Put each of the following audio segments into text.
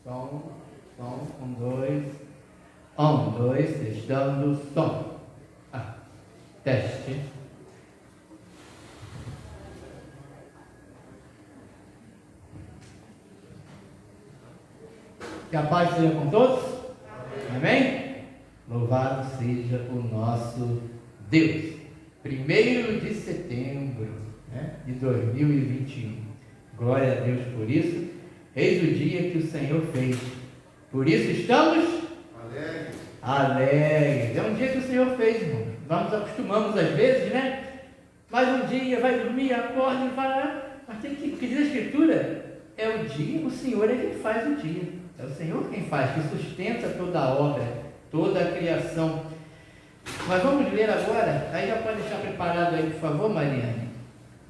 Som, um, dois. Um, dois, testando, som. Teste. Que a paz seja com todos? Amém? Louvado seja o nosso Deus. 1º de setembro, de 2021. Glória a Deus por isso. Eis o dia que o Senhor fez. Por isso estamos alegres. É um dia que o Senhor fez, irmão. Nós nos acostumamos às vezes, Mais um dia, vai dormir, acorda e vai. Mas tem que dizer a Escritura, é o dia, o Senhor é quem faz o dia. É o Senhor quem faz, que sustenta toda a obra, toda a criação. Mas vamos ler agora, aí já pode deixar preparado aí, por favor, Mariane,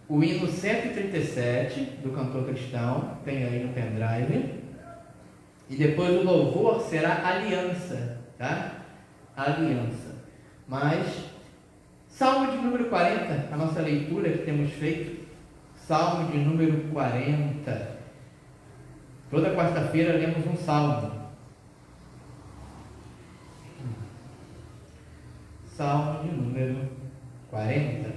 o hino 137 do cantor cristão, tem aí no pendrive, e depois o louvor será aliança, tá? Aliança. Mas, Salmo de número 40, a nossa leitura que temos feito, Salmo de número 40. Toda quarta-feira lemos um salmo. Salmo de número 40.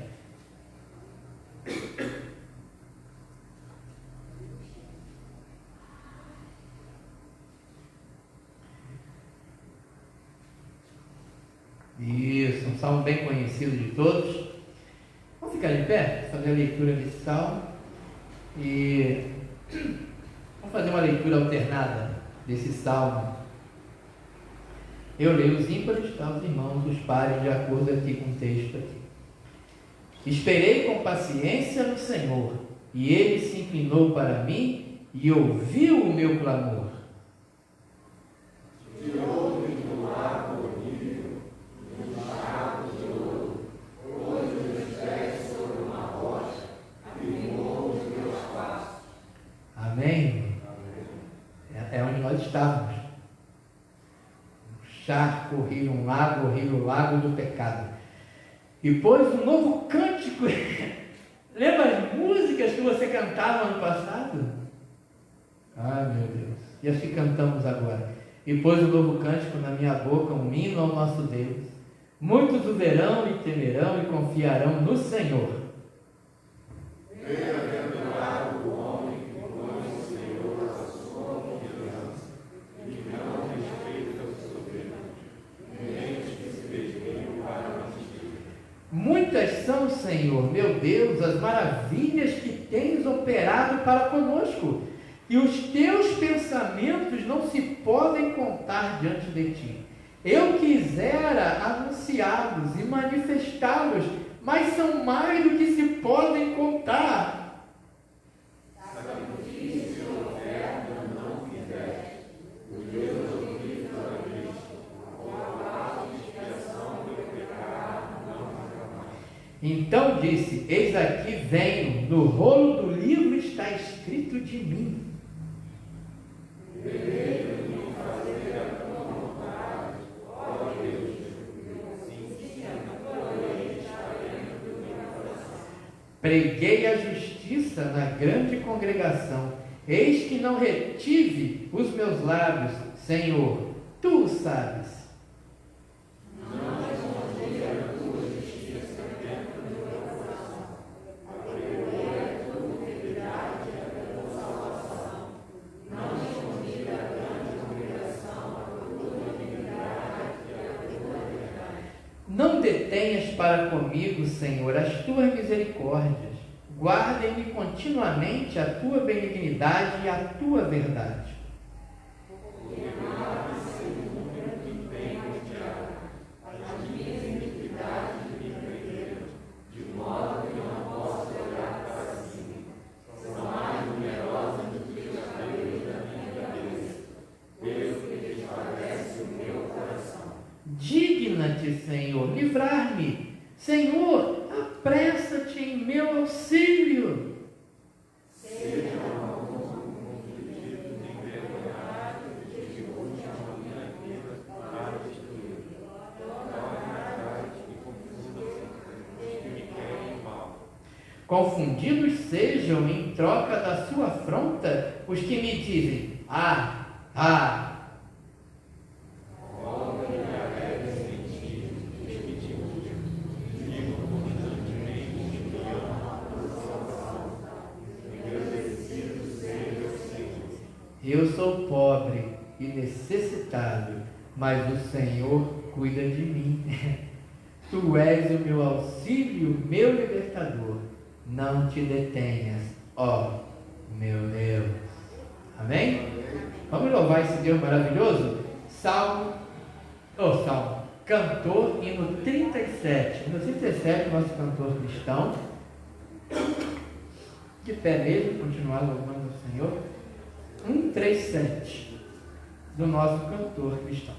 Isso, um salmo bem conhecido de todos. Vamos ficar de pé, fazer a leitura desse salmo e vamos fazer uma leitura alternada desse salmo. Eu leio os ímpares, os irmãos, os pares, de acordo aqui com o texto aqui. Esperei com paciência no Senhor, e Ele se inclinou para mim e ouviu o meu clamor. Amém? É onde nós estávamos. Um charco, rio, um lago, o lago do pecado. E pôs um novo cântico. Lembra as músicas que você cantava no passado? Ai, meu Deus. E as que cantamos agora. E pôs um novo cântico na minha boca, um hino ao nosso Deus. Muitos o verão e temerão e confiarão no Senhor. Bem-aventurado o homem que põe no Senhor a sua confiança e não respeita o soberano, nem que se desvie para mentir. Muitas são, Senhor, meu Deus, as maravilhas que tens operado para conosco, e os teus pensamentos não se podem contar diante de ti. Eu quisera anunciá-los e manifestá-los, mas são mais do que se podem contar. Sacrifício e oferta não fizeste, o Deus ouviu tua vez, com a paz de expiação do pecado não acabais. Então disse: eis aqui venho, no rolo do livro está escrito de mim. Deveio-me fazer a tua vontade, ó Deus, sim, a tua lei está dentro do meu coração. Preguei a justiça na grande congregação, eis que não retive os meus lábios, Senhor, tu o sabes. Não escondi a tua justiça dentro do meu coração, apregoei a tua fidelidade e a tua salvação. Não escondi da grande congregação a tua dignidade e a tua verdade. Não detenhas para comigo, Senhor, as tuas misericórdias. Guardem-me continuamente a tua benignidade e a tua verdade. Digna-te, Senhor, livrar-me. Senhor, apressa-te em meu auxílio. Seja um pedido de envergonhado que dificulte a minha vida para destruir. Torna-me e confunda que me querem mal. Confundidos sejam em troca da sua afronta os que me dizem: ah, Ah! Eu sou pobre e necessitado, mas o Senhor cuida de mim. Tu és o meu auxílio, meu libertador. Não te detenhas, ó meu Deus. Amém? Vamos louvar esse Deus maravilhoso? Cantor, hino 37. No 37, nosso cantor cristão. De pé mesmo, continuar louvando o Senhor. 137 do nosso cantor cristão.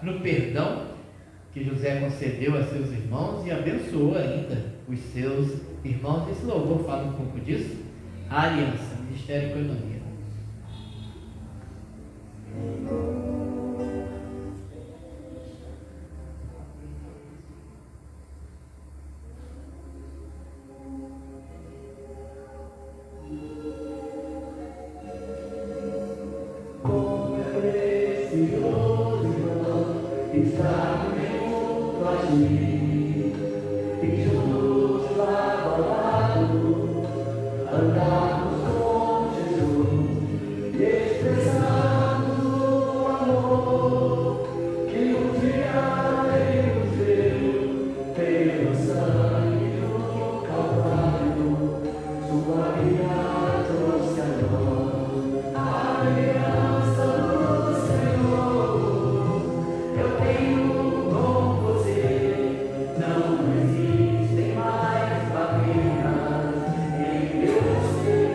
No perdão que José concedeu a seus irmãos e abençoou ainda os seus irmãos. Esse louvor fala um pouco disso. A aliança, Ministério e Economia. Não existem mais barreiras em Deus.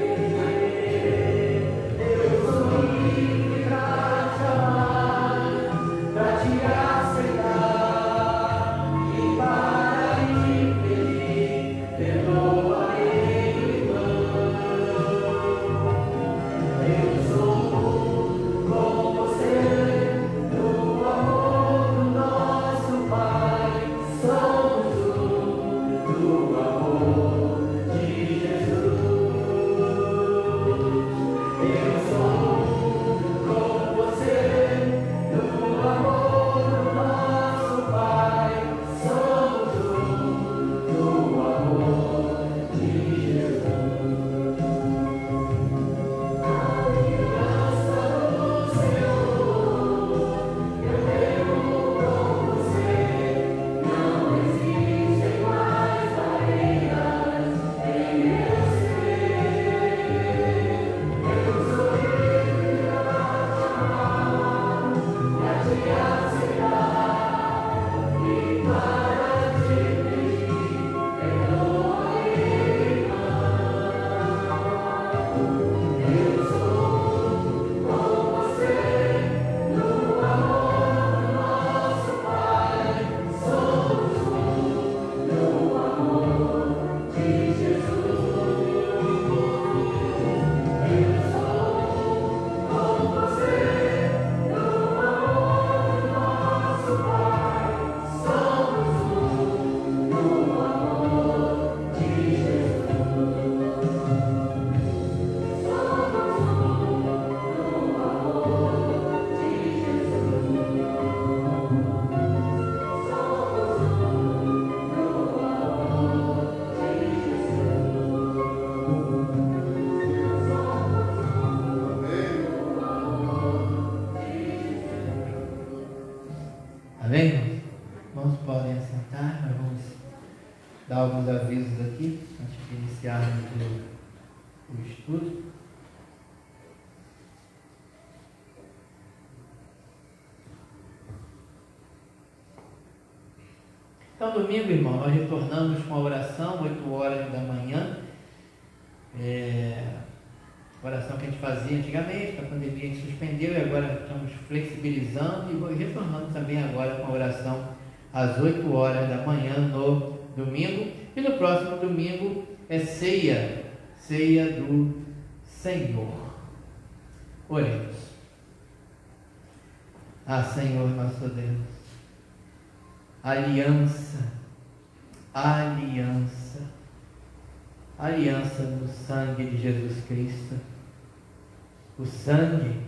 iniciarmos o estudo. Então, domingo, irmão, nós retornamos com a oração, 8 horas da manhã. Oração que a gente fazia antigamente, a pandemia a gente suspendeu e agora estamos flexibilizando e retornando também agora com a oração às 8 horas da manhã no domingo. E no próximo domingo é ceia do Senhor. Oremos. Senhor nosso Deus, aliança do sangue de Jesus Cristo, o sangue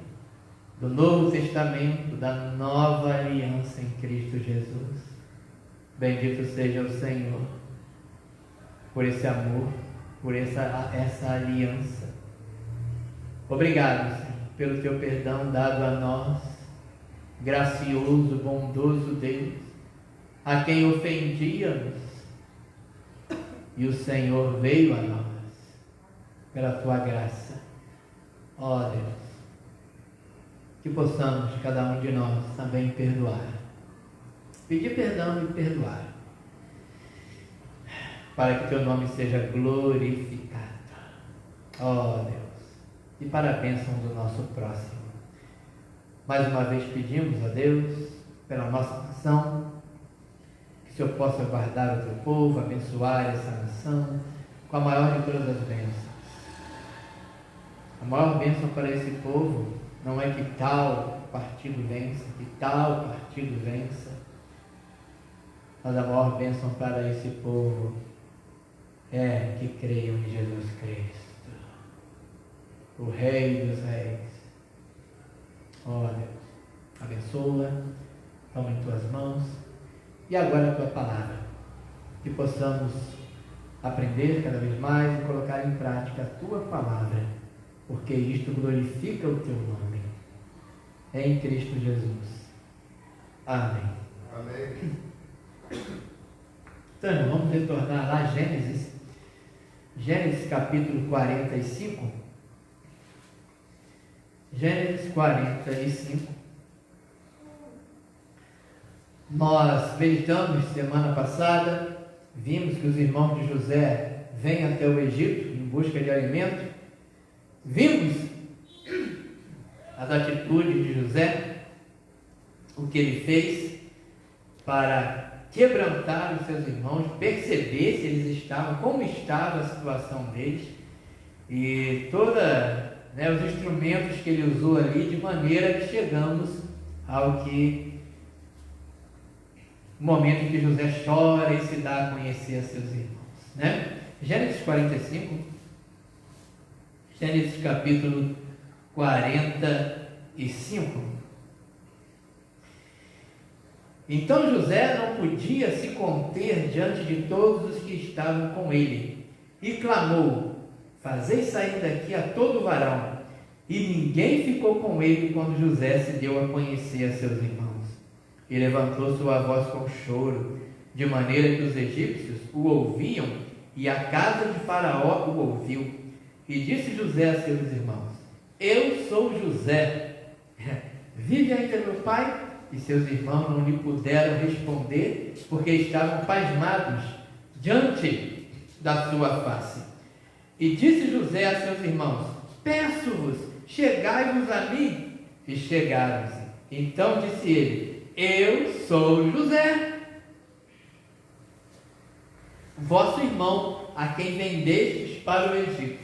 do Novo Testamento, da nova aliança em Cristo Jesus. Bendito seja o Senhor por esse amor, por essa aliança. Obrigado, Senhor, pelo teu perdão dado a nós, gracioso, bondoso Deus, a quem ofendíamos, e o Senhor veio a nós pela tua graça. Ó Deus, que possamos, cada um de nós, também perdoar, pedir perdão e perdoar, para que teu nome seja glorificado. Ó Deus, e para a bênção do nosso próximo. Mais uma vez pedimos a Deus, pela nossa nação, que o Senhor possa guardar o teu povo, abençoar essa nação com a maior de todas as bênçãos. A maior bênção para esse povo não é que tal partido vença, que tal partido vença, mas a maior bênção para esse povo é que creiam em Jesus Cristo, o Rei dos Reis. Ó Deus, abençoa, toma em tuas mãos, e agora a tua palavra, que possamos aprender cada vez mais e colocar em prática a tua palavra, porque isto glorifica o teu nome. Em Cristo Jesus. Amém. Amém. Então, vamos retornar lá a Gênesis capítulo 45. Gênesis 45. Nós meditamos semana passada, vimos que os irmãos de José vêm até o Egito em busca de alimento. Vimos as atitudes de José, o que ele fez para quebrantar os seus irmãos, perceber se eles estavam, como estava a situação deles, e os instrumentos que ele usou ali, de maneira que chegamos ao momento em que José chora e se dá a conhecer a seus irmãos, né? Gênesis 45, Gênesis capítulo 45. Então José não podia se conter diante de todos os que estavam com ele, e clamou: fazei sair daqui a todo varão. E ninguém ficou com ele quando José se deu a conhecer a seus irmãos. E levantou sua voz com choro, de maneira que os egípcios o ouviam, e a casa de Faraó o ouviu. E disse José a seus irmãos: eu sou José, vive ainda meu pai? E seus irmãos não lhe puderam responder, porque estavam pasmados diante da sua face. E disse José a seus irmãos: peço-vos, chegai-vos a mim. E chegaram-se. Então disse ele: eu sou José, vosso irmão, a quem vendestes para o Egito.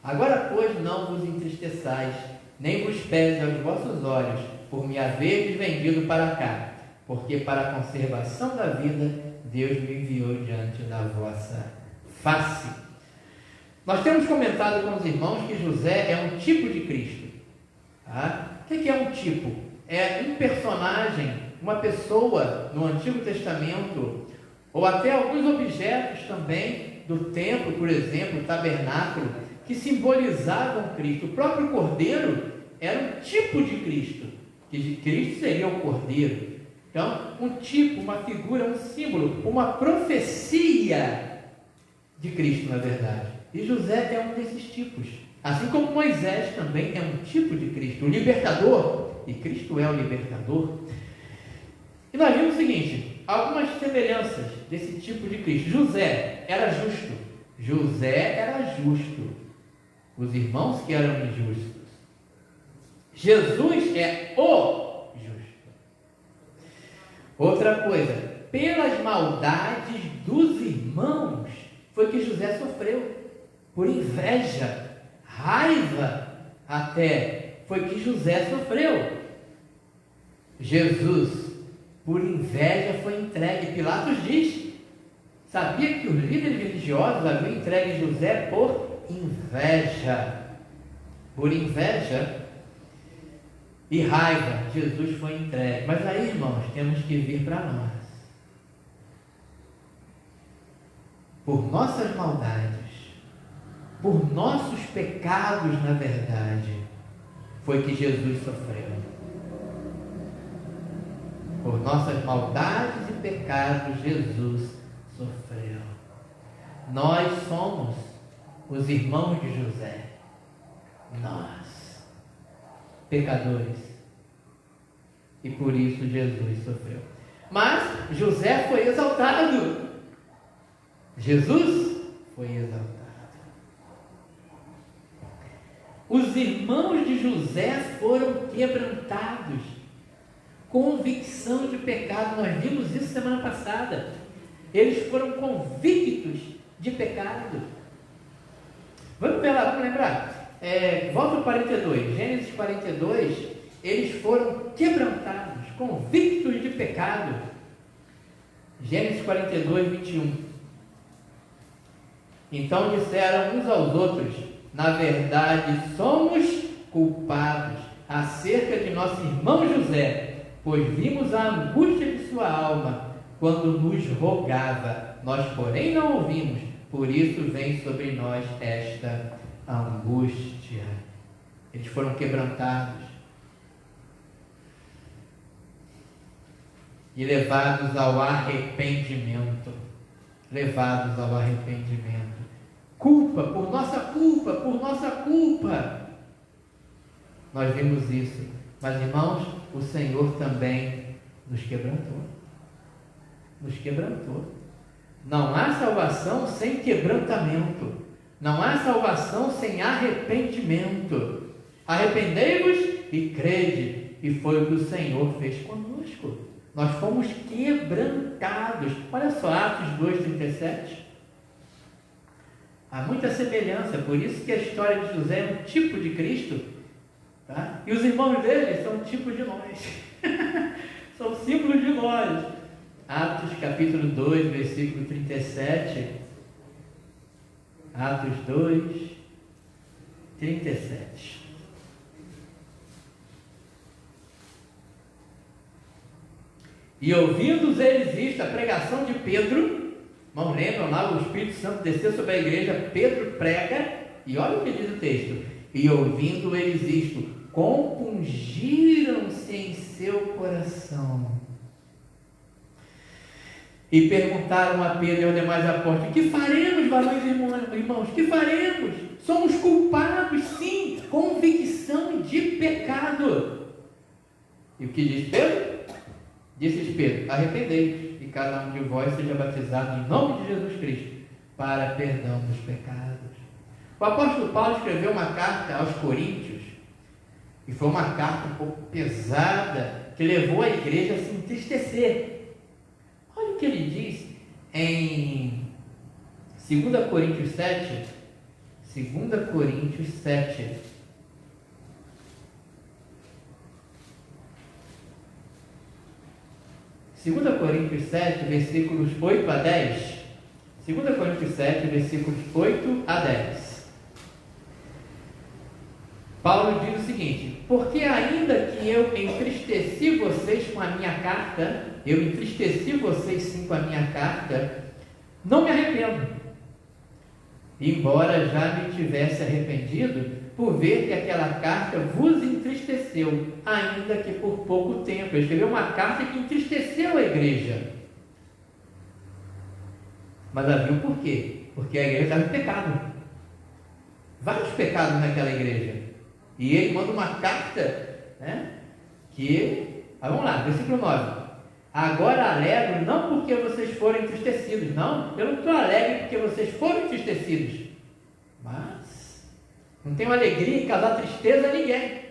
Agora, pois, não vos entristeçais, nem vos pese aos vossos olhos, por me haverdes vendido para cá, porque para a conservação da vida, Deus me enviou diante da vossa face. Nós temos comentado com os irmãos que José é um tipo de Cristo. Tá? O que é um tipo? É um personagem, uma pessoa no Antigo Testamento, ou até alguns objetos também do templo, por exemplo, o tabernáculo, que simbolizavam Cristo. O próprio Cordeiro era um tipo de Cristo, que Cristo seria o Cordeiro. Então, um tipo, uma figura, um símbolo, uma profecia de Cristo, na verdade. E José é um desses tipos. Assim como Moisés também é um tipo de Cristo, o libertador, e Cristo é o libertador. E nós vimos o seguinte, algumas semelhanças desse tipo de Cristo. José era justo. José era justo. Os irmãos que eram injustos. Jesus é o justo. Outra coisa, pelas maldades dos irmãos, foi que José sofreu. Por inveja, raiva até, foi que José sofreu. Jesus, por inveja, foi entregue. Pilatos diz, sabia que os líderes religiosos haviam entregue José por inveja. Por inveja e raiva, Jesus foi entregue. Mas aí, irmãos, temos que vir para nós. Por nossas maldades, por nossos pecados, na verdade, foi que Jesus sofreu. Por nossas maldades e pecados, Jesus sofreu. Nós somos os irmãos de José. Nós, pecadores. E por isso Jesus sofreu. Mas José foi exaltado. Jesus foi exaltado. Os irmãos de José foram quebrantados. Convicção de pecado. Nós vimos isso semana passada. Eles foram convictos de pecado. Vamos lembrar? Volta ao 42, Gênesis 42, eles foram quebrantados, convictos de pecado. Gênesis 42, 21. Então disseram uns aos outros, na verdade somos culpados acerca de nosso irmão José, pois vimos a angústia de sua alma, quando nos rogava, nós porém não ouvimos, por isso vem sobre nós esta angústia. Eles foram quebrantados e levados ao arrependimento. Levados ao arrependimento. Culpa, por nossa culpa. Nós vimos isso. Mas, irmãos, o Senhor também nos quebrantou. Nos quebrantou. Não há salvação sem quebrantamento. Não há salvação sem arrependimento. Arrependei-vos e crede. E foi o que o Senhor fez conosco. Nós fomos quebrantados. Olha só, Atos 2,37. Há muita semelhança. Por isso que a história de José é um tipo de Cristo. Tá? E os irmãos dele são um tipo de nós. São símbolos de nós. Atos capítulo 2, versículo 37. Atos 2, 37. E ouvindo eles isto, a pregação de Pedro, não lembram lá, o Espírito Santo desceu sobre a igreja, Pedro prega, e olha o que diz o texto, e ouvindo eles isto, compungiram-se em seu coração, e perguntaram a Pedro e aos demais apóstolos, que faremos, varões e irmãos, que faremos? Somos culpados, sim, convicção de pecado. E o que diz Pedro? Disse Pedro, arrependei-vos, e cada um de vós seja batizado em nome de Jesus Cristo, para perdão dos pecados. O apóstolo Paulo escreveu uma carta aos Coríntios, e foi uma carta um pouco pesada, que levou a igreja a se entristecer. Olha o que ele diz em 2 Coríntios 7, 2 Coríntios 7, versículos 8 a 10. 2 Coríntios 7, versículos 8 a 10. Paulo diz o seguinte: porque ainda que eu entristeci vocês com a minha carta, eu entristeci vocês sim com a minha carta, não me arrependo, embora já me tivesse arrependido, por ver que aquela carta vos entristeceu, ainda que por pouco tempo. Ele escreveu uma carta que entristeceu a igreja. Mas havia um porquê. Porque a igreja estava em pecado. Vários pecados naquela igreja. E ele manda uma carta, né? Vamos lá, versículo 9. Agora alegro, não porque vocês foram entristecidos, não. Eu não estou alegre porque vocês foram entristecidos. Mas não tenho alegria em causar tristeza a ninguém.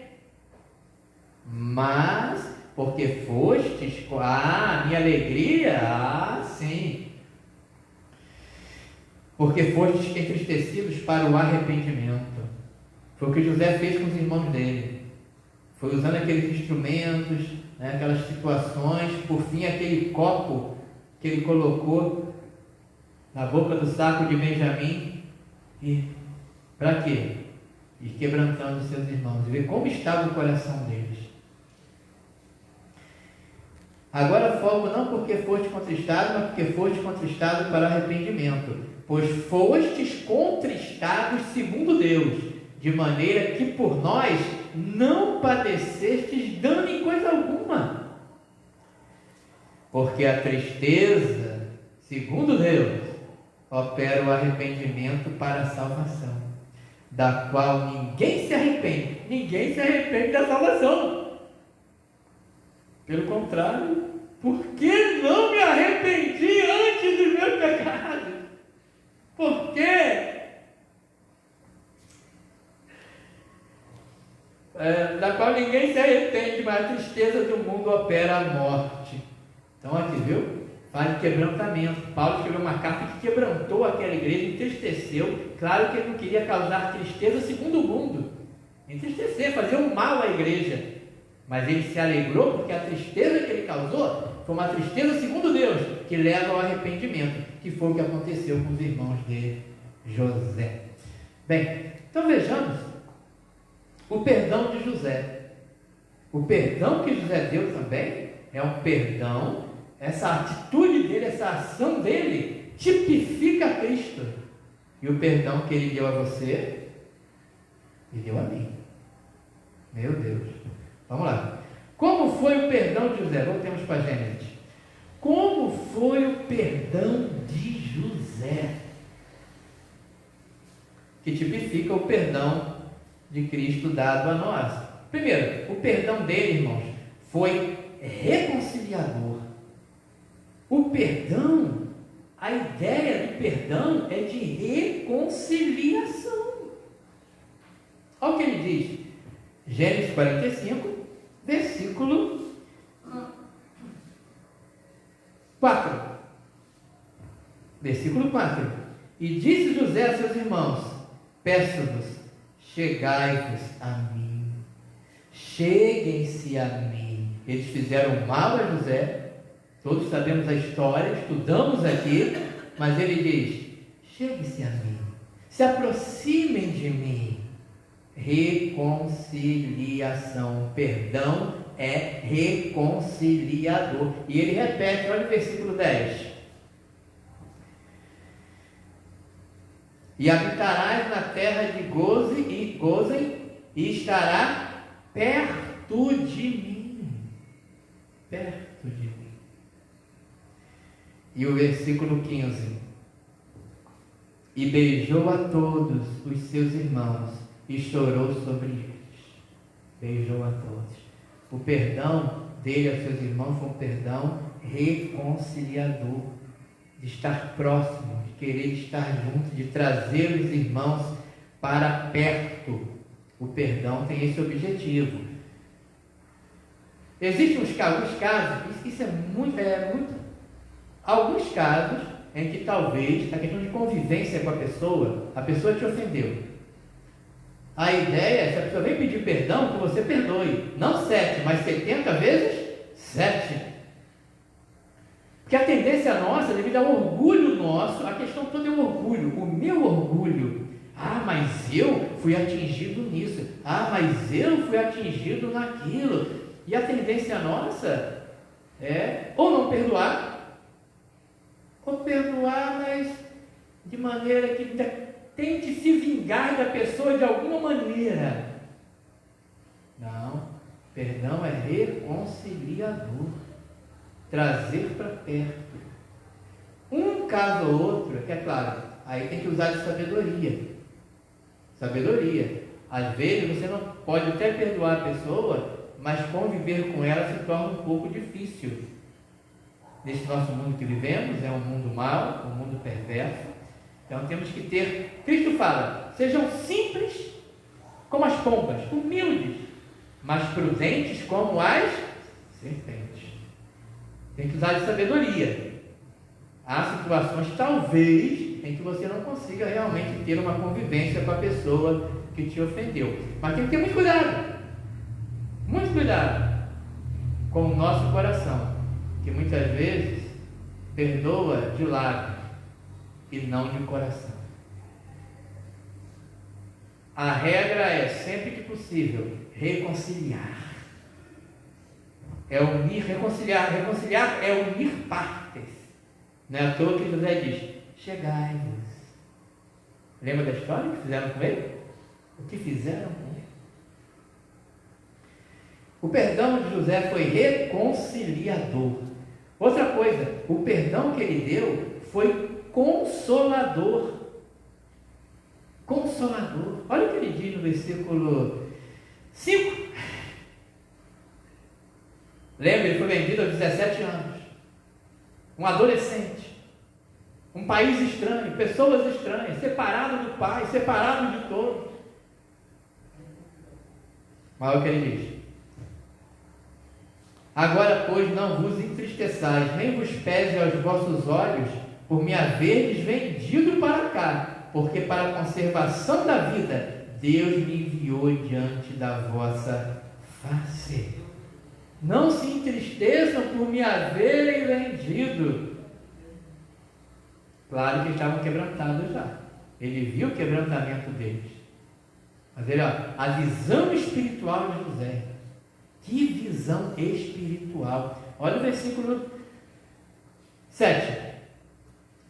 Mas porque fostes, minha alegria, sim. Porque fostes entristecidos para o arrependimento. Foi o que José fez com os irmãos dele. Foi usando aqueles instrumentos, né, aquelas situações, por fim aquele copo que ele colocou na boca do saco de Benjamim. E para quê? Ir quebrantando os seus irmãos, e ver como estava o coração deles. Agora folgo não porque foste contristado, mas porque foste contristado para arrependimento, pois fostes contristados segundo Deus, de maneira que por nós não padecestes dano em coisa alguma. Porque a tristeza, segundo Deus, opera o arrependimento para a salvação, da qual ninguém se arrepende. Ninguém se arrepende da salvação. Pelo contrário, por que não me arrependi antes dos meus pecados? Por quê? Da qual ninguém se arrepende, mas a tristeza do mundo opera a morte. Então aqui, viu? Fala de quebrantamento. Paulo escreveu uma carta que quebrantou aquela igreja, entristeceu. Claro que ele não queria causar tristeza segundo o mundo. Entristecer, fazer um mal à igreja. Mas ele se alegrou porque a tristeza que ele causou foi uma tristeza segundo Deus, que leva ao arrependimento, que foi o que aconteceu com os irmãos de José. Bem, então vejamos o perdão de José. O perdão que José deu também é um perdão, essa atitude dele, essa ação dele, tipifica Cristo. E o perdão que ele deu a você, ele deu a mim. Meu Deus. Vamos lá. Como foi o perdão de José? Voltemos para Gênesis. Como foi o perdão de José? Que tipifica o perdão de Cristo dado a nós. Primeiro, o perdão dele, irmãos, foi reconciliador. O perdão, a ideia do perdão é de reconciliação. Olha o que ele diz. Gênesis 45, versículo 4. Versículo 4. E disse José a seus irmãos: peço-vos, chegai-vos a mim. Cheguem-se a mim. Eles fizeram mal a José. Todos sabemos a história, estudamos aqui. Mas ele diz: cheguem-se a mim. Se aproximem de mim. Reconciliação. Perdão é reconciliador. E ele repete, olha o versículo 10. E habitarás na terra de Gósen e estará perto de mim. Perto de mim. E o versículo 15. E beijou a todos os seus irmãos e chorou sobre eles. Beijou a todos. O perdão dele aos seus irmãos foi um perdão reconciliador, de estar próximo, de querer estar junto, de trazer os irmãos para perto. O perdão tem esse objetivo. Existem alguns casos, isso é muito, alguns casos em que talvez a questão de convivência com a pessoa te ofendeu. A ideia é, se a pessoa vem pedir perdão, que você perdoe. Não 7, mas 70 vezes 7. Porque a tendência nossa, devido ao orgulho nosso, a questão toda é o orgulho. O meu orgulho. Mas eu fui atingido nisso. Mas eu fui atingido naquilo. E a tendência nossa é ou não perdoar, ou perdoar, mas de maneira que tente se vingar da pessoa de alguma maneira. Não, perdão é reconciliador, trazer para perto. Um caso ou outro, que é claro, aí tem que usar de sabedoria. Sabedoria. Às vezes você não pode até perdoar a pessoa, mas conviver com ela se torna um pouco difícil. Nesse nosso mundo que vivemos, é um mundo mau, um mundo perverso. Então temos que ter, Cristo fala, sejam simples como as pombas, humildes, mas prudentes como as serpentes. Tem que usar de sabedoria. Há situações, talvez, em que você não consiga realmente ter uma convivência com a pessoa que te ofendeu. Mas tem que ter muito cuidado com o nosso coração, que muitas vezes perdoa de lado e não de coração. A regra é, sempre que possível, reconciliar. É unir, reconciliar é unir partes. Não é à toa que José diz, chegai-vos. Lembra da história que fizeram com ele? O que fizeram com ele? O perdão de José foi reconciliador. Outra coisa, o perdão que ele deu foi consolador. Consolador. Olha o que ele diz no versículo 5. Lembra, ele foi vendido aos 17 anos. Um adolescente. Um país estranho, pessoas estranhas, separado do pai, separado de todos. Mas olha o que ele diz. Agora, pois, não vos entristeçais, nem vos pese aos vossos olhos, por me haverdes vendido para cá, porque para a conservação da vida, Deus me enviou diante da vossa face. Não se entristeçam por me haverem vendido. Claro que estavam quebrantados já. Ele viu o quebrantamento deles. Mas ele, a visão espiritual de José. Que visão espiritual. Olha o versículo 7.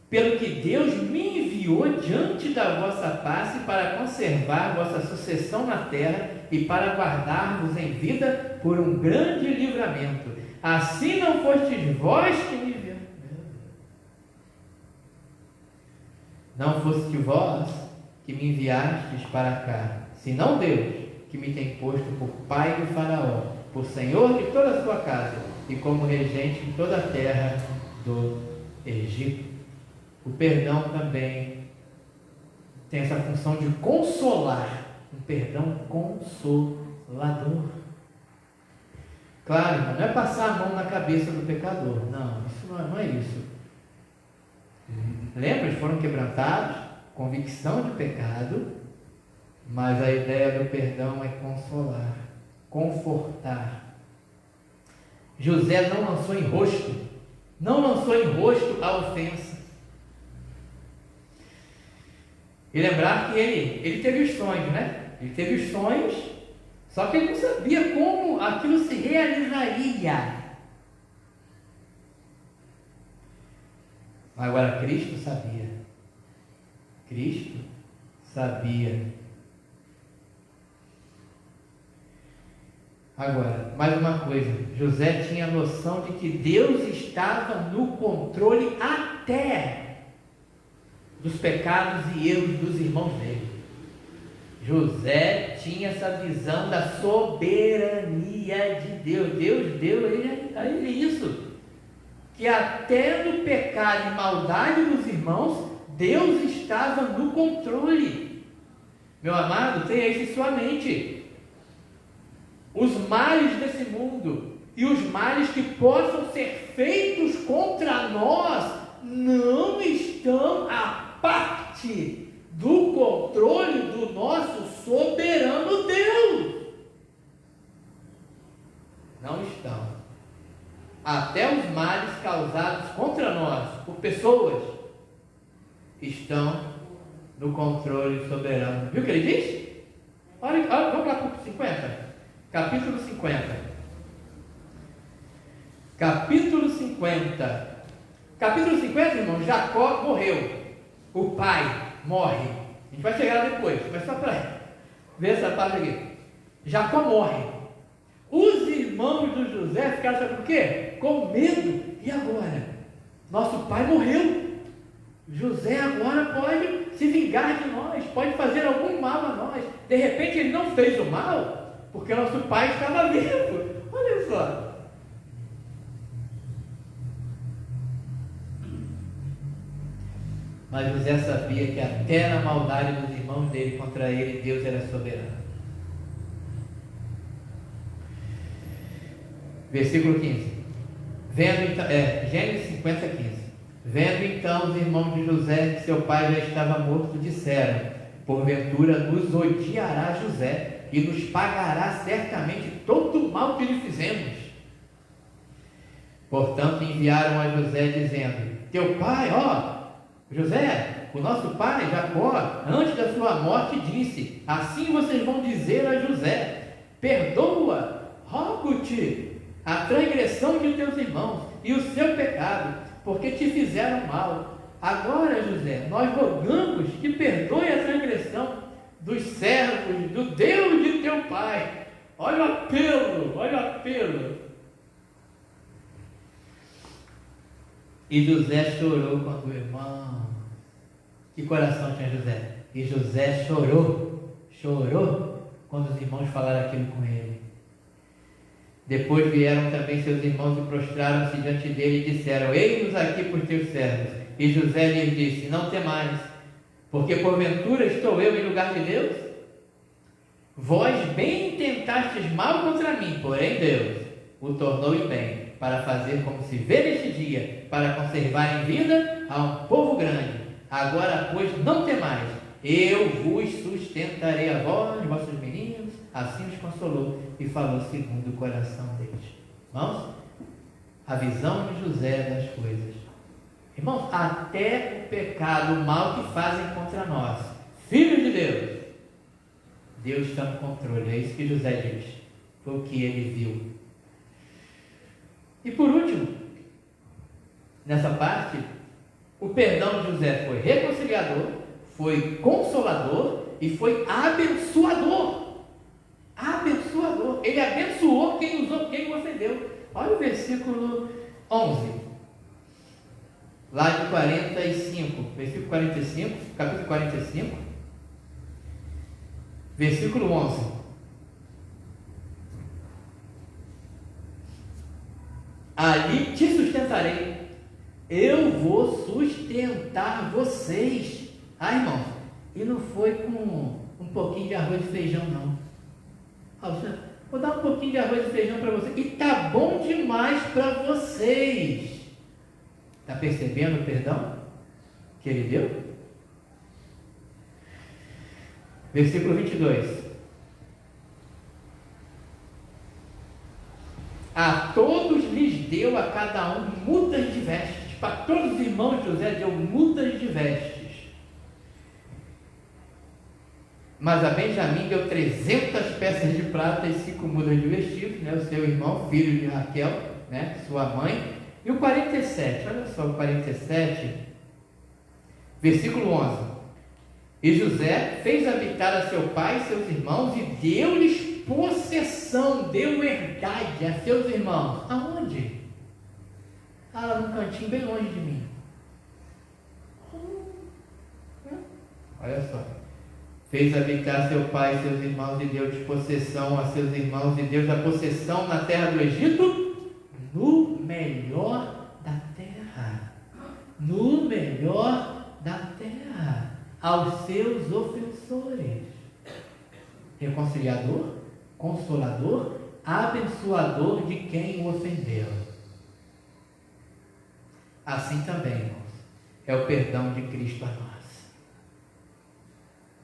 Pelo que Deus me enviou diante da vossa face para conservar vossa sucessão na terra e para guardar-vos em vida por um grande livramento. Assim não fostes vós que me viram. Não foste vós que me enviastes para cá, senão Deus, que me tem posto por pai do faraó, por senhor de toda a sua casa e como regente de toda a terra do Egito. O perdão também tem essa função de consolar, um perdão consolador. Claro, não é passar a mão na cabeça do pecador, não, isso não é isso. Lembra, eles foram quebrantados, convicção de pecado, mas a ideia do perdão é consolar, confortar. José não lançou em rosto a ofensa. E lembrar que ele teve os sonhos, né? Ele teve os sonhos, só que ele não sabia como aquilo se realizaria. Agora, Cristo sabia. Cristo sabia. Agora, mais uma coisa. José tinha a noção de que Deus estava no controle até dos pecados e erros dos irmãos dele. José tinha essa visão da soberania de Deus. Deus deu a ele isso. Que até no pecado e maldade dos irmãos, Deus estava no controle. Meu amado, tenha isso em sua mente. Os males desse mundo e os males que possam ser feitos contra nós não estão à parte do controle do nosso soberano Deus. Não estão. Até os males causados contra nós por pessoas estão no controle soberano. Viu o que ele diz? Olha, vamos lá para o 50. Capítulo 50. Capítulo 50. Capítulo 50, irmão, Jacó morreu. O pai morre. A gente vai chegar depois, mas só para ver essa parte aqui. Jacó morre. Os irmãos do José ficaram, sabe por quê? Com medo. E agora? Nosso pai morreu. José agora pode se vingar de nós, pode fazer algum mal a nós. De repente ele não fez o mal, porque nosso pai estava vivo. Olha só. Mas José sabia que até na maldade dos irmãos dele contra ele, Deus era soberano. Versículo 15. Gênesis 50, 15. Vendo então os irmãos de José que seu pai já estava morto, disseram: porventura nos odiará José e nos pagará certamente todo o mal que lhe fizemos. Portanto enviaram a José dizendo: teu pai, José, o nosso pai Jacó, antes da sua morte disse: assim vocês vão dizer a José: perdoa, rogo-te, a transgressão de teus irmãos e o seu pecado, porque te fizeram mal. Agora, José, nós rogamos que perdoe a transgressão dos servos do Deus de teu pai. Olha o apelo, olha o apelo. E José chorou quando o irmão. Que coração tinha José? E José chorou quando os irmãos falaram aquilo com ele. Depois vieram também seus irmãos e prostraram-se diante dele e disseram: eis-nos aqui por teus servos. E José lhes disse: não temais, porque porventura estou eu em lugar de Deus? Vós bem intentastes mal contra mim, porém Deus o tornou em bem, para fazer como se vê neste dia, para conservar em vida a um povo grande. Agora, pois, não temais, eu vos sustentarei a vós, vossos meninos. Assim os consolou e falou segundo o coração deles. Irmãos, a visão de José das coisas. Irmãos, até o pecado, o mal que fazem contra nós, filhos de Deus, Deus está no controle. É isso que José diz. Foi o que ele viu. E por último, nessa parte, o perdão de José foi reconciliador, foi consolador e foi abençoador. Abençoador. Ele abençoou quem o ofendeu. Olha o versículo 11. Lá de 45. Versículo 45, capítulo 45. Versículo 11. Ali te sustentarei. Eu vou sustentar vocês. Irmão, e não foi com um pouquinho de arroz e feijão, não. Vou dar um pouquinho de arroz e feijão para vocês. E tá bom demais para vocês. Está percebendo o perdão que ele deu? Versículo 22. A todos lhes deu a cada um mudas de vestes. Para todos os irmãos de José deu mudas de vestes. Mas a Benjamim deu 300 peças de prata e 5 mudas de vestidos, né? O seu irmão, filho de Raquel, né? Sua mãe. E o 47, olha só o 47, versículo 11. E José fez habitar a seu pai e seus irmãos e deu-lhes possessão, deu herdade a seus irmãos. Aonde? Num cantinho bem longe de mim. Olha só. Fez habitar seu pai e seus irmãos e deu-lhes possessão a seus irmãos e deu-lhes a possessão na terra do Egito, no melhor da terra. No melhor da terra. Aos seus ofensores. Reconciliador, consolador, abençoador de quem o ofendeu. Assim também, irmãos, é o perdão de Cristo a nós.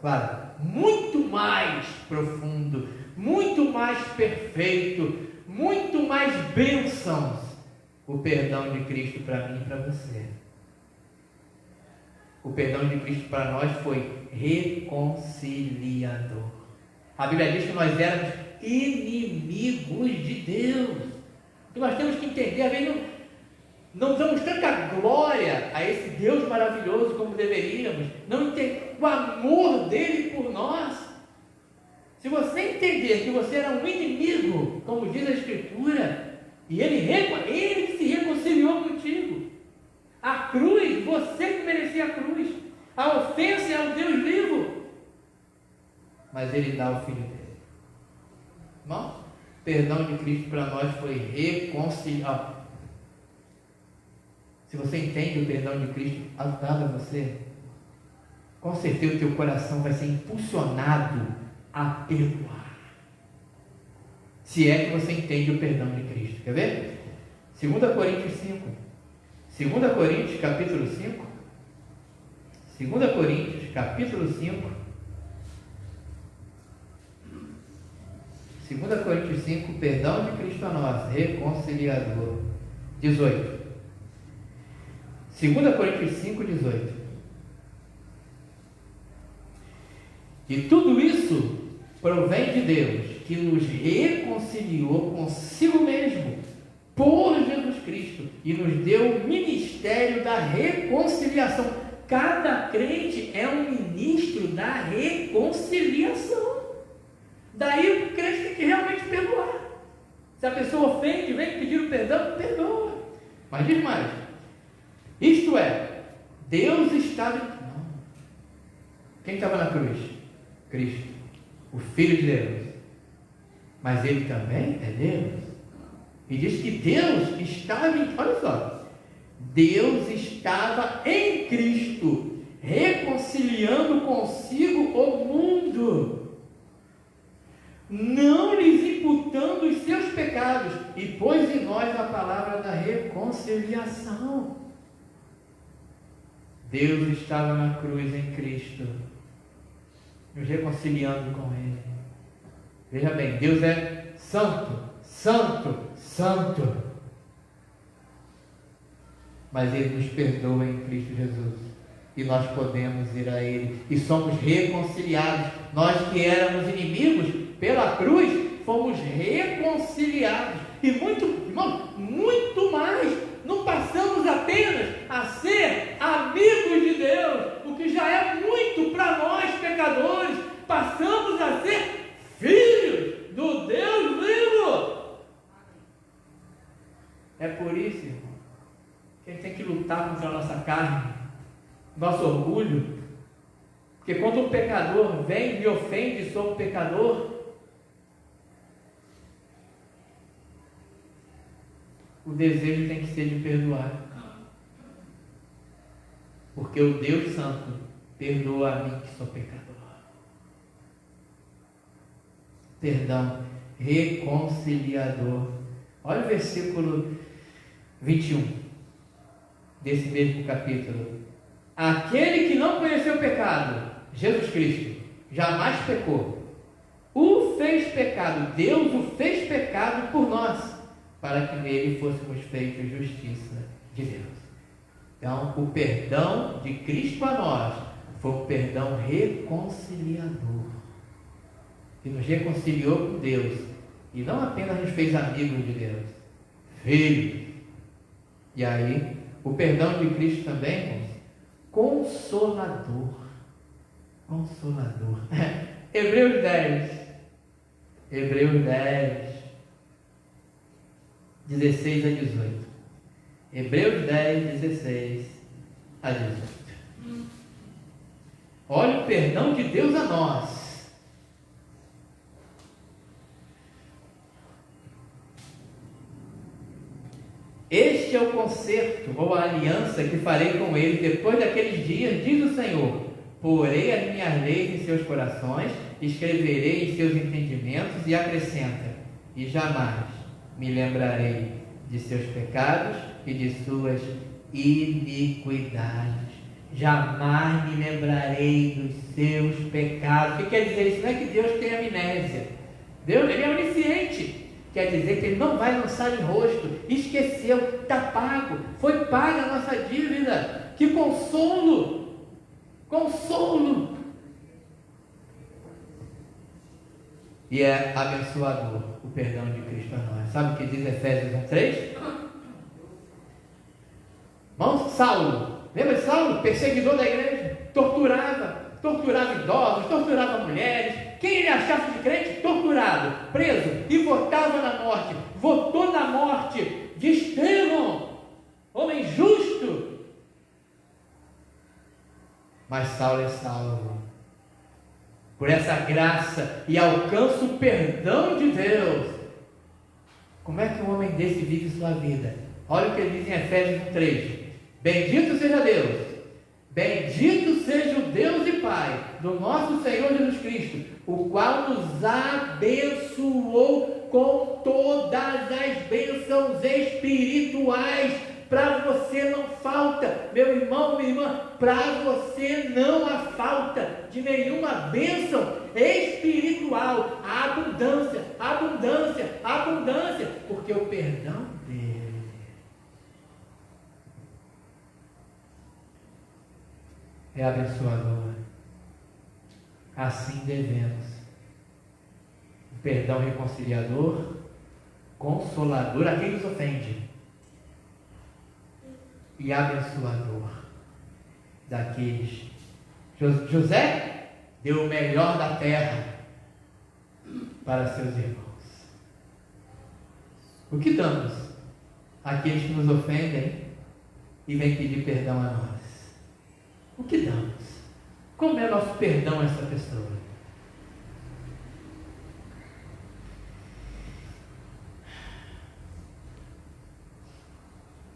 Claro, muito mais profundo, muito mais perfeito, muito mais bênçãos o perdão de Cristo para mim e para você. O perdão de Cristo para nós foi reconciliador. A Bíblia diz que nós éramos inimigos de Deus. E nós temos que entender, às vezes não damos tanta glória a esse Deus maravilhoso como deveríamos, não entender o amor dele por nós. Se você entender que você era um inimigo, como diz a Escritura, e ele que se reconciliou contigo, a cruz, você que merecia a cruz, A ofensa é ao Deus vivo. Mas Ele dá o Filho dele. Irmão, o perdão de Cristo para nós foi reconciliar. Se você entende o perdão de Cristo dado a você, com certeza o teu coração vai ser impulsionado a perdoar. Se é que você entende o perdão de Cristo. Quer ver? 2 Coríntios 5. 2 Coríntios capítulo 5. 2 Coríntios capítulo 5. 2 Coríntios 5, perdão de Cristo a nós, reconciliador. 18. 2 Coríntios 5, 18. E tudo isso provém de Deus, que nos reconciliou consigo mesmo, por Jesus Cristo, e nos deu o ministério da reconciliação. Cada crente é um ministro da reconciliação. Daí o crente tem que realmente perdoar. Se a pessoa ofende, vem pedir o perdão, perdoa. Mas diz mais. Isto é, Deus estava... Não. Quem estava na cruz? Cristo, o Filho de Deus. Mas Ele também é Deus. E diz que Deus estava em... Olha só. Deus estava em Cristo, reconciliando consigo o mundo, não lhes imputando os seus pecados, e pôs em nós a palavra da reconciliação. Deus estava na cruz em Cristo, nos reconciliando com Ele. Veja bem, Deus é santo, santo, santo. Mas Ele nos perdoa em Cristo Jesus. E nós podemos ir a Ele. E somos reconciliados. Nós que éramos inimigos, pela cruz, fomos reconciliados. E muito, irmão, muito mais. Não passamos apenas a ser amigos de Deus, o que já é muito para nós pecadores. Passamos a ser filhos do Deus vivo. É por isso, irmão, que a gente tem que lutar contra a nossa carne, nosso orgulho. Porque quando um pecador vem e me ofende sobre o pecador, o desejo tem que ser de perdoar. Porque o Deus Santo perdoa a mim que sou pecador. Perdão reconciliador. Olha o versículo 21 desse mesmo capítulo. Aquele que não conheceu o pecado, Jesus Cristo, jamais pecou, o fez pecado, Deus o fez pecado por nós, para que nele fôssemos feitos justiça de Deus. Então, o perdão de Cristo a nós foi um perdão reconciliador, que nos reconciliou com Deus, e não apenas nos fez amigos de Deus, filhos. E aí, o perdão de Cristo também, irmãos, consolador. Consolador. Hebreus 10. Hebreus 10. 16 a 18. Hebreus 10, 16 a 18. Olha o perdão de Deus a nós. Este é o concerto ou a aliança que farei com eles depois daqueles dias, diz o Senhor. Porei as minhas leis em seus corações, escreverei em seus entendimentos, e acrescenta: e jamais me lembrarei de seus pecados e de suas iniquidades. Jamais me lembrarei dos seus pecados. O que quer dizer isso? Não é que Deus tem amnésia. Deus, Ele é onisciente. Quer dizer que Ele não vai lançar em rosto. Esqueceu, está pago. Foi paga a nossa dívida. Que consolo! Consolo! E é abençoador o perdão de Cristo a nós. Sabe o que diz Efésios 1:3? Irmão, Saulo, lembra de Saulo? Perseguidor da igreja, torturava idosos, torturava mulheres. Quem ele achasse de crente, torturado, preso, e votava na morte. Votou na morte de Estevão, homem justo. mas Saulo é salvo. Por essa graça e alcança o perdão de Deus. Como é que um homem desse vive sua vida? Olha o que ele diz em Efésios 3. Bendito seja Deus, bendito seja o Deus e Pai do nosso Senhor Jesus Cristo, o qual nos abençoou com todas as bênçãos espirituais. Para você não falta, meu irmão, minha irmã, para você não há falta de nenhuma bênção espiritual. A abundância, abundância, abundância, porque o perdão dele é abençoador. Assim devemos. O perdão reconciliador, consolador a quem nos ofende, e abençoador daqueles. José deu o melhor da terra para seus irmãos. O que damos àqueles que nos ofendem e vêm pedir perdão a nós? O que damos? Como é nosso perdão a essa pessoa?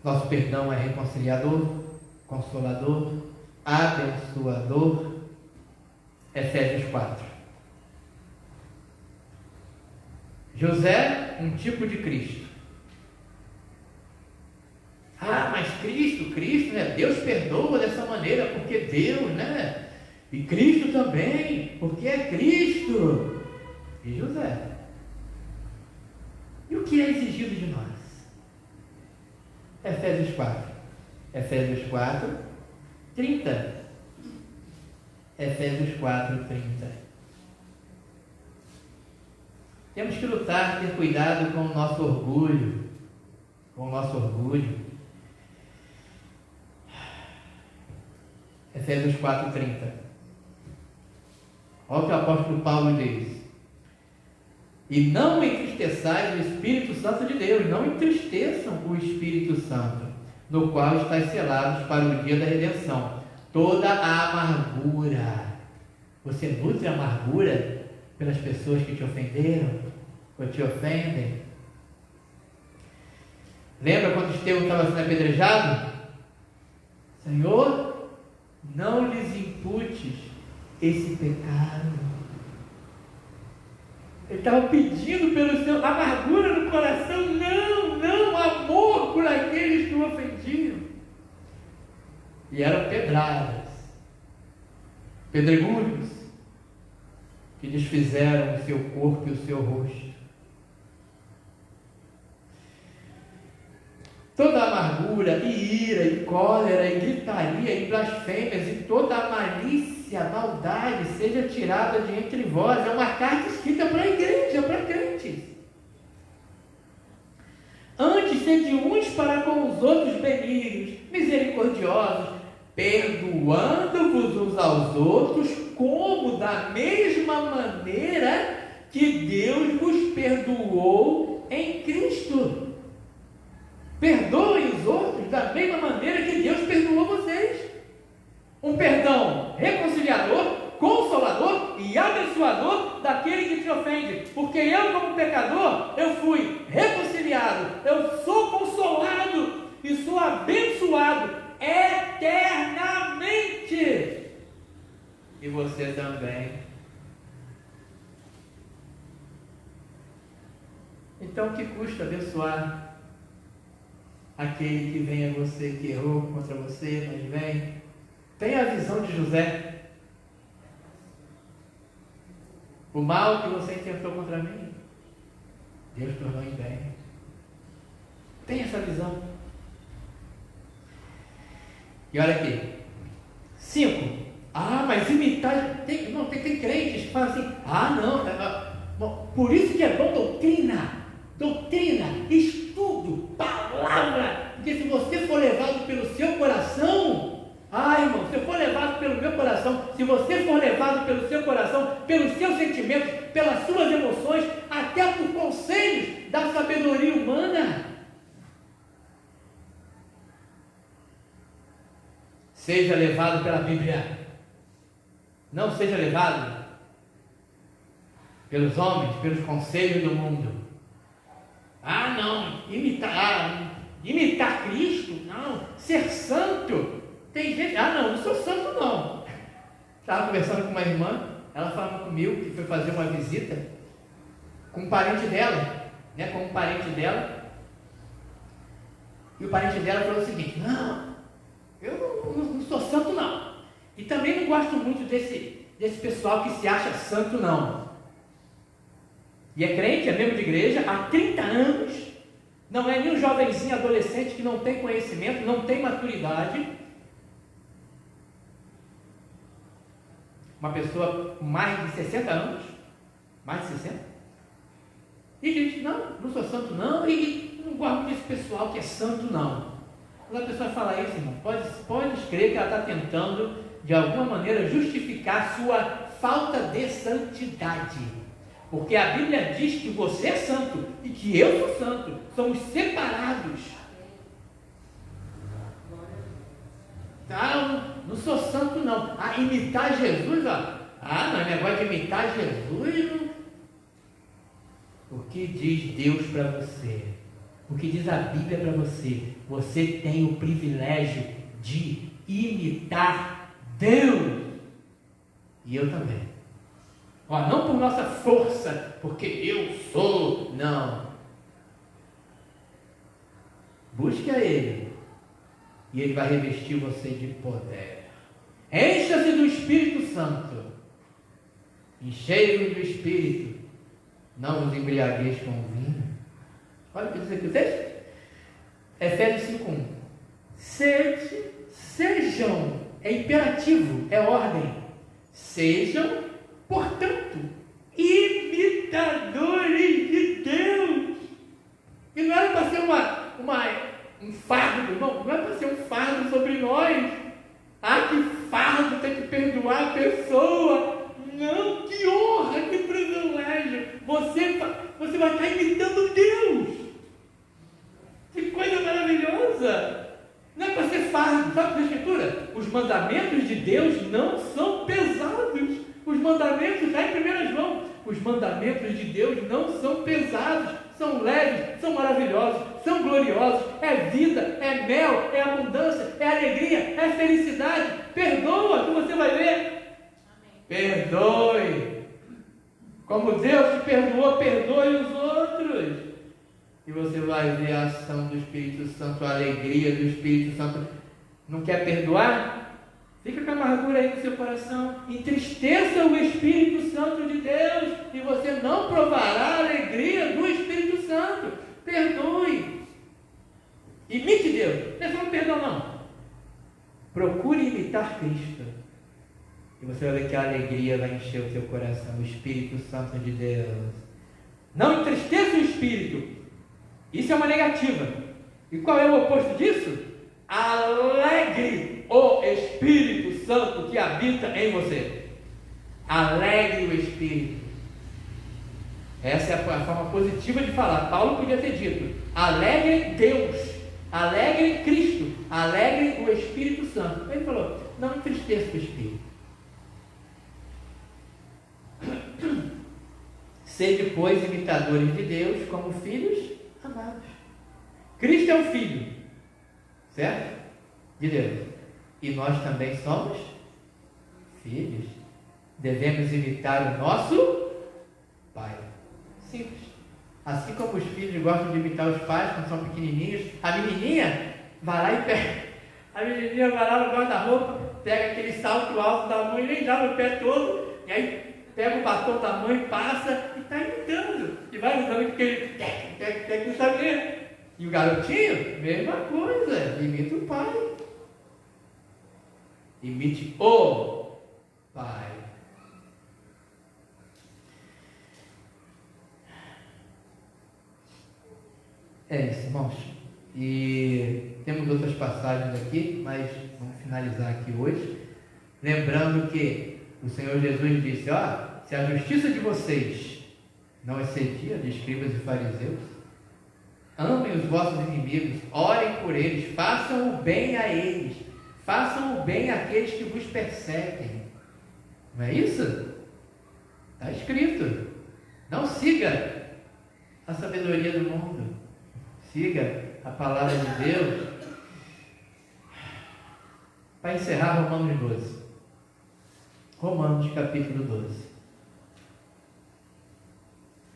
Nosso perdão é reconciliador, consolador, abençoador. Efésios 4. José, um tipo de Cristo. Ah, mas Cristo, né? Deus perdoa dessa maneira, porque Deus, né? E Cristo também, porque é Cristo. E José. E o que é exigido de nós? Efésios 4. Efésios 4, 30. Efésios 4, 30. Temos que lutar, ter cuidado com o nosso orgulho. Com o nosso orgulho. Efésios 4, 30. Olha o que o apóstolo Paulo diz. E não entristeçais o Espírito Santo de Deus, não entristeçam o Espírito Santo, no qual estáis selados para o dia da redenção. Toda a amargura. Você nutre a amargura pelas pessoas que te ofenderam ou te ofendem? Lembra quando Estevão estava sendo apedrejado? Senhor, não lhes imputes esse pecado. Ele estava pedindo pelo seu amargura no coração, não, amor por aqueles que o ofendiam. E eram pedradas, pedregulhos, que desfizeram o seu corpo e o seu rosto. Toda amargura, e ira, e cólera, e gritaria, e blasfêmias, e toda a malícia, a maldade, seja tirada de entre vós. É uma carta escrita para a igreja, para crentes. Antes, sede uns para com os outros benignos, misericordiosos, perdoando-vos uns aos outros, como da mesma maneira que Deus vos perdoou em Cristo. Perdoem os outros da mesma maneira que Deus perdoou vocês. Um perdão reconciliador, consolador e abençoador daquele que te ofende. Porque eu, como pecador, eu fui reconciliado, eu sou consolado e sou abençoado eternamente. E você também. Então, o que custa abençoar aquele que vem a você, que errou contra você, mas vem? Tenha a visão de José. O mal que você intentou contra mim, Deus tornou em bem. Tenha essa visão. E olha aqui. 5. Mas imitar. Tem crentes que falam assim: por isso que é bom doutrina, estudo, palavra. Porque se você for levado pelo seu coração, irmão, se eu for levado pelo meu coração, se você for levado pelo seu coração, pelos seus sentimentos, pelas suas emoções, até por conselhos da sabedoria humana, seja levado pela Bíblia, Não seja levado pelos homens, pelos conselhos do mundo. Ah, não, imitar Cristo, não, ser santo. Tem gente, não sou santo não. Estava conversando com uma irmã, ela falando comigo que foi fazer uma visita com um parente dela, com um parente dela, e o parente dela falou o seguinte: não, eu não sou santo não, e também não gosto muito desse pessoal que se acha santo não. E é crente, é membro de igreja há 30 anos, não é nem um jovenzinho adolescente que não tem conhecimento, não tem maturidade. Uma pessoa com mais de 60 anos, mais de 60, e diz: não sou santo não, e não gosto desse pessoal que é santo não. Quando a pessoa fala isso, irmão, pode crer que ela está tentando de alguma maneira justificar sua falta de santidade, porque a Bíblia diz que você é santo e que eu sou santo, somos separados. Não sou santo não. Imitar Jesus, não, negócio de imitar Jesus não. O que diz Deus para você? O que diz a Bíblia para você? Você tem o privilégio de imitar Deus. E eu também. Não por nossa força, porque eu sou, não. Busque a Ele, e Ele vai revestir você de poder. Encha-se do Espírito Santo, e cheio do Espírito, não vos embriagueis com vinho. Olha o que diz aqui o texto. Efésios 5:1. Sejam, é imperativo, é ordem. Sejam, portanto, imitadores de Deus. E não era para ser um fardo, não era para ser um fardo sobre nós. Que fardo, ter que perdoar a pessoa. Não, que honra, que privilégio. Você vai estar imitando Deus. Que coisa maravilhosa. Não é para ser fardo. Sabe a Escritura? Os mandamentos de Deus não são pesados. Os mandamentos, já em 1 João, os mandamentos de Deus não são pesados, são leves, são maravilhosos, são gloriosos, é vida, é mel, é abundância, é alegria, é felicidade. Perdoa, que você vai ver. Amém. Perdoe. Como Deus te perdoou, perdoe os outros. E você vai ver a ação do Espírito Santo, a alegria do Espírito Santo. Não quer perdoar? Fica com a amargura aí no seu coração. Entristeça o Espírito Santo de Deus e você não provará a alegria do Espírito Santo. Perdoe. Imite Deus. Não é só um perdão, não. Procure imitar Cristo. E você vai ver que a alegria vai encher o seu coração. O Espírito Santo de Deus. Não entristeça o Espírito. Isso é uma negativa. E qual é o oposto disso? Alegre o Espírito Santo que habita em você. Alegre o Espírito. Essa é a forma positiva de falar. Paulo podia ter dito: alegre Deus, alegre Cristo, alegre o Espírito Santo. Ele falou: não entristeça o Espírito. Sede, pois, imitadores de Deus como filhos amados. Cristo é o Filho, certo? De Deus. E nós também somos filhos. Devemos imitar o nosso Pai. Simples. Assim como os filhos gostam de imitar os pais quando são pequenininhos, a menininha vai lá e pega. A menininha vai lá no guarda-roupa, pega aquele salto alto da mãe, nem dá no pé todo, e aí pega o batom da mãe, passa e está imitando. E vai imitando aquele tec, não sabe. E o garotinho, mesma coisa, imita o pai. Imite o Pai. É isso, irmãos. E temos outras passagens aqui, mas vamos finalizar aqui hoje. Lembrando que o Senhor Jesus disse: se a justiça de vocês não excedia de escribas e fariseus, amem os vossos inimigos, orem por eles, façam o bem a eles, façam o bem àqueles que vos perseguem. Não é isso? Está escrito. Não siga a sabedoria do mundo. Siga a palavra de Deus. Para encerrar, Romanos 12. Romanos capítulo 12.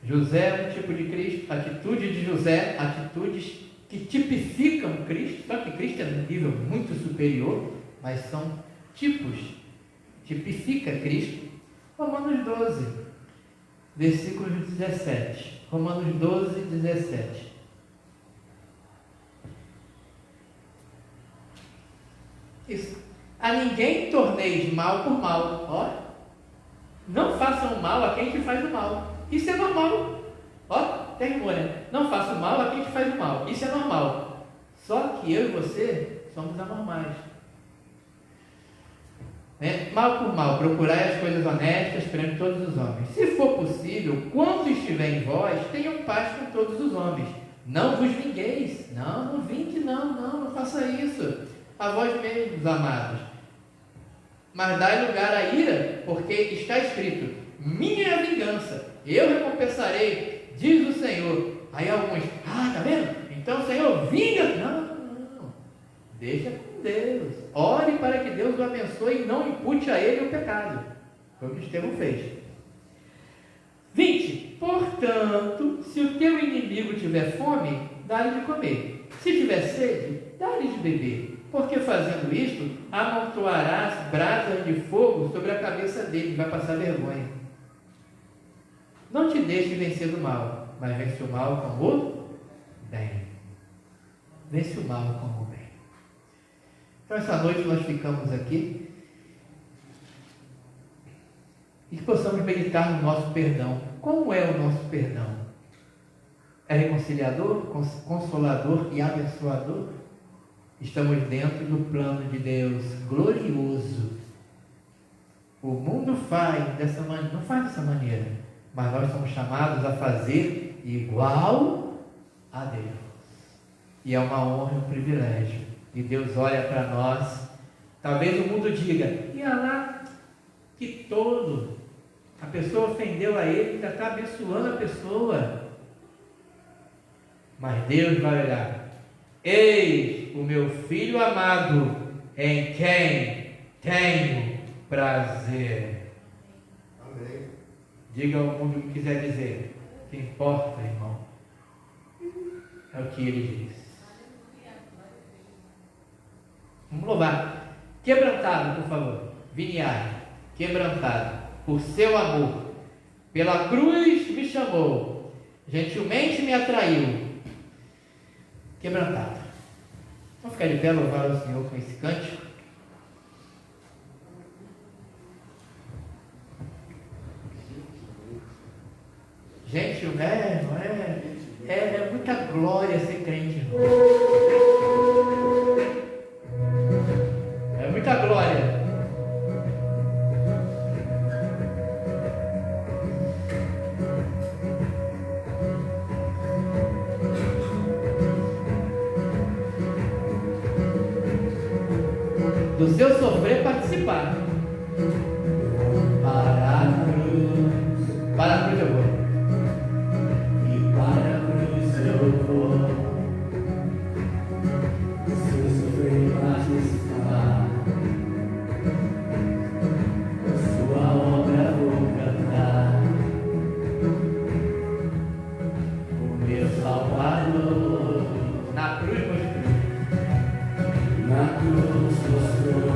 José é um tipo de Cristo, atitude de José, atitudes que tipificam Cristo, só que Cristo é num nível muito superior, mas são tipos, tipifica Cristo. Romanos 12, versículo 17. Romanos 12, 17. Isso. A ninguém torneis mal por mal. Ó, não façam mal a quem te faz o mal. Isso é normal. Ó, terminou, né? Não faça o mal a quem te faz o mal. Isso é normal. Só que eu e você somos anormais. Né? Mal por mal, procurai as coisas honestas perante todos os homens. Se for possível, quando estiver em vós, tenham paz com todos os homens. Não vos vingueis. Não vingue, não faça isso. A vós mesmos, amados. Mas dai lugar à ira, porque está escrito: minha é a vingança, eu recompensarei, diz o Senhor. Aí alguns, tá vendo? Então o Senhor vinga. Não, deixa com Deus. Ore para que Deus o abençoe e não impute a ele o pecado. Foi o que Estevão fez. 20. Portanto, se o teu inimigo tiver fome, dá-lhe de comer. Se tiver sede, dá-lhe de beber. Porque fazendo isto, amontoarás brasas de fogo sobre a cabeça dele, vai passar vergonha. Não te deixes vencer do mal, mas vence o mal com o bem. Vence o mal com o bem. Então essa noite nós ficamos aqui e que possamos meditar no nosso perdão. Como é o nosso perdão? É reconciliador, consolador e abençoador? Estamos dentro do plano de Deus glorioso. O mundo faz dessa maneira, não faz dessa maneira, mas nós somos chamados a fazer igual a Deus. E é uma honra e um privilégio. E Deus olha para nós. Talvez o mundo diga: e lá, que tolo, a pessoa ofendeu a ele, ainda está abençoando a pessoa. Mas Deus vai olhar: eis o meu filho amado, em quem tenho prazer. Amém. Diga ao mundo o que quiser dizer. O que importa, irmão, é o que ele diz. Vamos louvar. Quebrantado, por favor. Viniar. Quebrantado por seu amor. Pela cruz me chamou. Gentilmente me atraiu. Quebrantado. Vamos ficar de pé, louvar o Senhor com esse cântico. Gente, é muita glória ser crente, irmão. É muita glória. Do seu sofrer participar. Para a cruz eu vou. E para a cruz eu vou. Do seu sofrer participar. Da sua obra vou cantar. O meu Salvador. Na cruz mostrou. Na cruz mostrou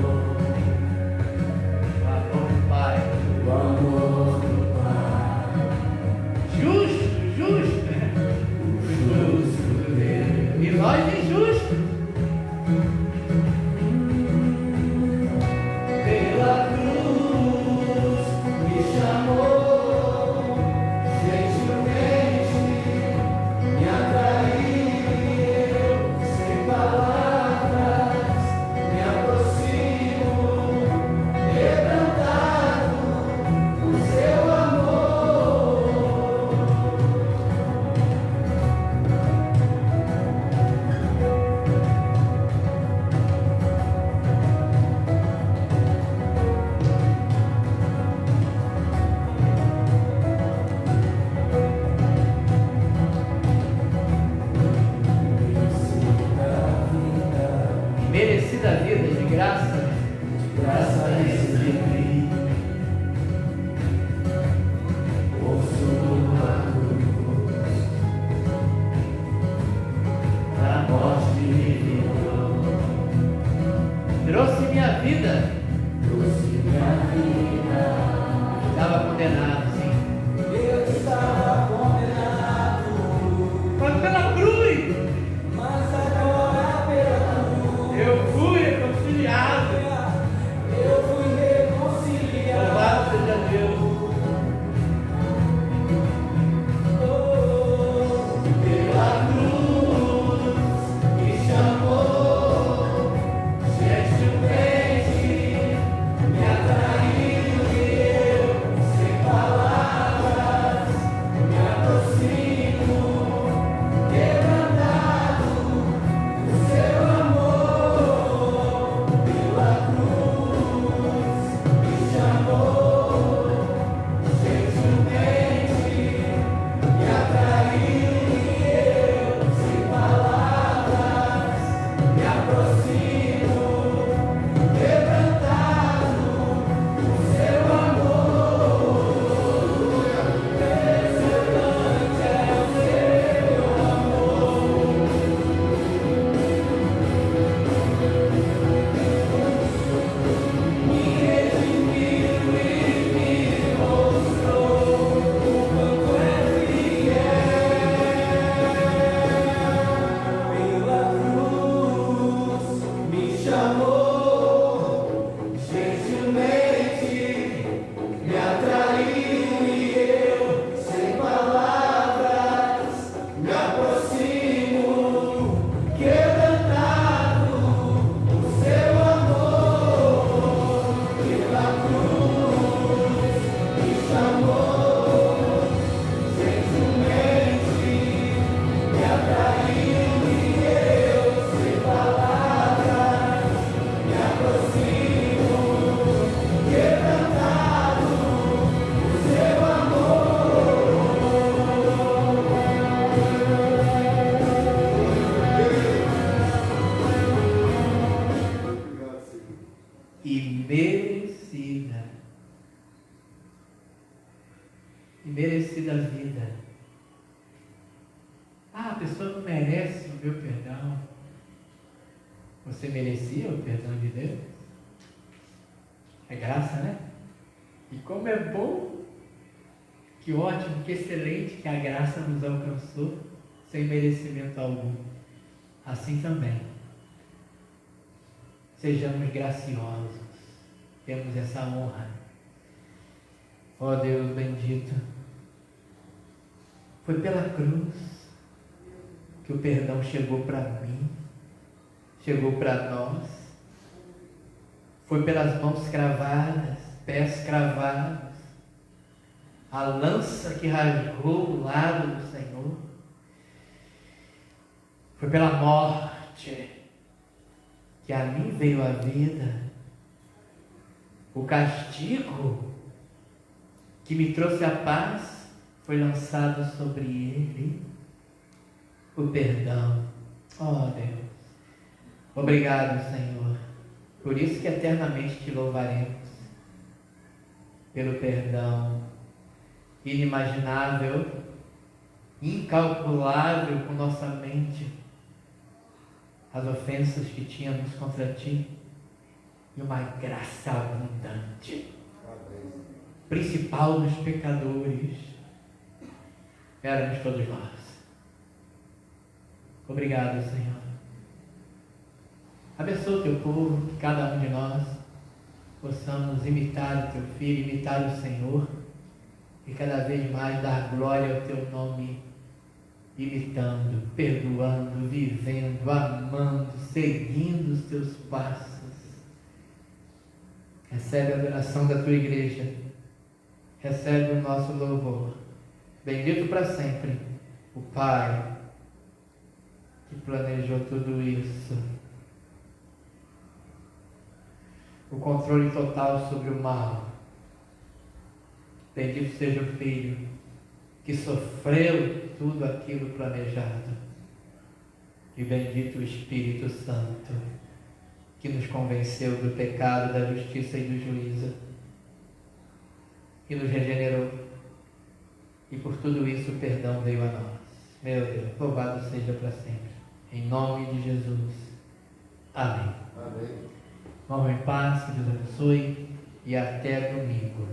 o amor do Pai. O amor do Pai. condenado, sim. Eu estava condenado, Mas pela cruz mas agora pela cruz eu fui reconciliado. eu fui reconciliado. Louvado seja Deus. Pela cruz me chamou, gentilmente me atraiu e eu, sem palavras, me aproximo, quebrantado do seu amor. Pela cruz me chamou, gentilmente me atraiu e eu, sem palavras, me aproximo, quebrantado do seu amor. Impressionante é o seu amor. Me redimiu e me mostrou o quanto é fiel. Pela cruz me chamou, gentilmente me atraiu e eu, sem palavras, me aproximo, quebrantado do seu amor. Pela cruz me chamou, gentilmente me atraiu e eu, sem palavras, me aproximo, quebrantado do seu amor. E merecida a vida. Ah, a pessoa não merece o meu perdão. Você merecia o perdão de Deus? É graça, né? E como é bom, que ótimo, que excelente que a graça nos alcançou sem merecimento algum. Assim também, sejamos graciosos, temos essa honra. Ó Deus bendito, foi pela cruz que o perdão chegou para mim, chegou para nós, foi pelas mãos cravadas, pés cravados, a lança que rasgou o lado do Senhor, foi pela morte que a mim veio a vida, o castigo que me trouxe a paz foi lançado sobre ele, o perdão. Oh Deus, obrigado Senhor, por isso que eternamente te louvaremos, pelo perdão inimaginável, incalculável com nossa mente, as ofensas que tínhamos contra ti e uma graça abundante, principal dos pecadores, éramos todos nós. Obrigado, Senhor. Abençoa o teu povo, que cada um de nós possamos imitar o teu Filho, imitar o Senhor e cada vez mais dar glória ao teu nome, imitando, perdoando, vivendo, amando, seguindo os teus passos. Recebe a adoração da tua igreja, recebe o nosso louvor. Bendito para sempre o Pai que planejou tudo isso, o controle total sobre o mal. Bendito seja o Filho que sofreu tudo aquilo planejado, e bendito o Espírito Santo que nos convenceu do pecado, da justiça e do juízo, e nos regenerou, e por tudo isso o perdão veio a nós. Meu Deus, louvado seja para sempre, em nome de Jesus, amém. Amém. Vamos em paz, que Deus abençoe, e até domingo.